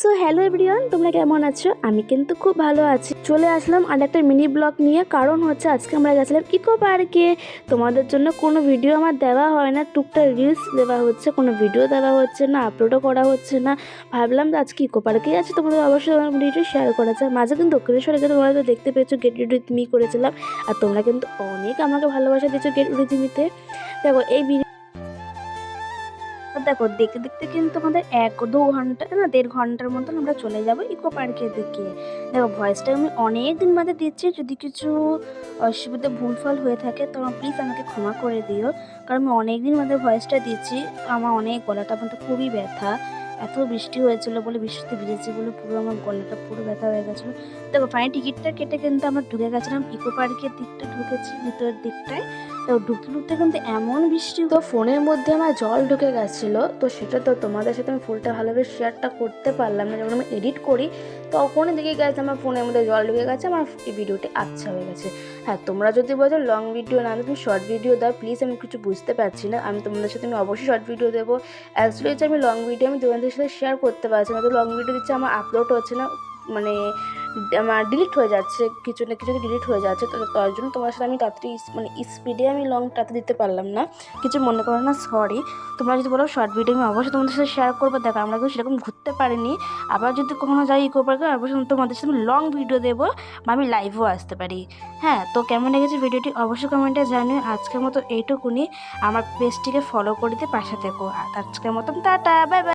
So hello everyone, তোমরা কেমন আছো? আমি কিন্তু খুব ভালো আছি। চলে আসলাম আর একটা মিনি ব্লগ নিয়ে। কারণ হচ্ছে আজকে আমরা গেছিলাম ইকো পার্কে। তোমাদের জন্য কোনো ভিডিও আমার দেওয়া হয় না, টুকটাক রিলস দেওয়া হচ্ছে, কোনো ভিডিও দেওয়া হচ্ছে না, আপলোডও করা হচ্ছে না। ভাবলাম যে আজকে ইকো পার্কে আছে, তোমাদের অবশ্যই আমার ভিডিওটি শেয়ার করা যায়। মাঝে কিন্তু দক্ষিণেশ্বরে গিয়ে তোমরা তো দেখতে পেয়েছো গেট রেডি উইথ মি করেছিলাম, আর তোমরা কিন্তু অনেক আমাকে ভালোবাসা দিয়েছো গেট রেডি উইথ মিতে। দেখো এই দেখো দেখতে দেখতে কিন্তু আমাদের 1-2 ঘন্টা না 1.5 ঘন্টার মতন আমরা চলে যাব ইকো পার্কের দিকে। দেখো ভয়েসটা আমি অনেক দিন বাদে দিচ্ছি, যদি কিছু অসুবিধা ভুলভাল হয়ে থাকে তো প্লিজ আমাকে ক্ষমা করে দিও, কারণ আমি অনেক দিন বাদে ভয়েসটা দিচ্ছি। আমার অনেক গলাটা কিন্তু খুবই ব্যথা, এত বৃষ্টি হয়েছিল বলে, বৃষ্টিতে ভিজেছি বলে পুরো আমার গলাটা পুরো ব্যথা হয়ে গেছিলো। দেখো ফাইন টিকিটটা কেটে কিন্তু আমরা ঢুকে গেছিলাম ইকো পার্কের দিকটা, ঢুকেছি ভিতরের দিকটায়। তো ঢুকতে ঢুকতে কিন্তু এমন বৃষ্টি, তো ফোনের মধ্যে আমার জল ঢুকে গেছিলো, তো সেটা তো তোমাদের সাথে আমি ফুলটা ভালোভাবে শেয়ারটা করতে পারলাম না। যখন আমি এডিট করি তখনই দেখে গেছে আমার ফোনের মধ্যে জল ঢুকে গেছে, আমার এই ভিডিওটি আচ্ছা হয়ে গেছে। হ্যাঁ, তোমরা যদি বলো লং ভিডিও না, তুমি শর্ট ভিডিও দাও প্লিজ, আমি কিছু বুঝতে পারছি না। আমি তোমাদের সাথে আমি অবশ্যই শর্ট ভিডিও দেবো। অ্যাকচুয়ালি হচ্ছে আমি লং ভিডিও আমি তোমাদের সাথে শেয়ার করতে পারছি না, তো লং ভিডিও দিচ্ছে আমার আপলোড হচ্ছে না, মানে আমার ডিলিট হয়ে যাচ্ছে, কিছু না কিছু ডিলিট হয়ে যাচ্ছে। তো তার জন্য তোমার সাথে আমি তাড়াতাড়ি মানে স্পিডে আমি লংটাতে দিতে পারলাম না, কিছু মনে করো না, সরি। তোমরা যদি বলো শর্ট ভিডিও আমি অবশ্যই তোমাদের সাথে শেয়ার করবো। দেখো আমরা কিন্তু সেরকম ঘুরতে পারিনি, আবার যদি কখনো যাই ইকো পার্কে অবশ্যই তোমাদের সাথে আমি লং ভিডিও দেবো, বা আমি লাইভও আসতে পারি। হ্যাঁ, তো কেমন লেগেছে ভিডিওটি অবশ্যই কমেন্টে জানিও। আজকের মতো এইটুকুনি, আমার পেজটিকে ফলো করে দিয়ে পাশে থেকো। আজকের মতন টাটা, বাই বাই।